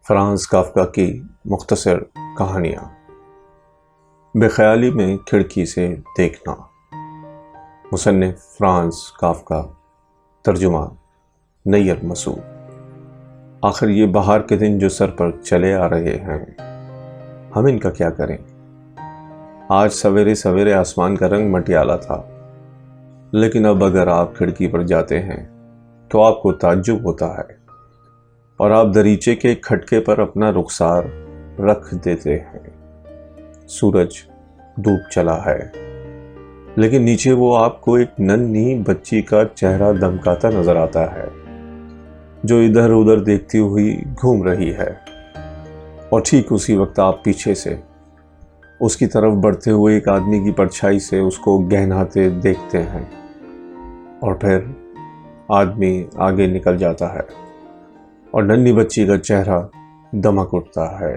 Franz Kafka की मुख्तसर कहानियाँ। बेख्याली में खिड़की से देखना। मुसन्निफ फ्रांज काफ्का, तर्जुमा नैयर मसूद। आखिर ये बाहर के दिन जो सर पर चले आ रहे हैं, हम इनका क्या करें। आज सवेरे सवेरे आसमान का रंग मटियाला था, लेकिन अब अगर आप खिड़की पर जाते हैं तो आपको ताज्जुब होता है और आप दरीचे के खटके पर अपना रुखसार रख देते हैं। सूरज डूब चला है, लेकिन नीचे वो आपको एक नन्ही बच्ची का चेहरा दमकाता नजर आता है, जो इधर उधर देखती हुई घूम रही है। और ठीक उसी वक्त आप पीछे से उसकी तरफ बढ़ते हुए एक आदमी की परछाई से उसको गहनाते देखते हैं, और फिर आदमी आगे निकल जाता है और नन्ही बच्ची का चेहरा दमक उठता है।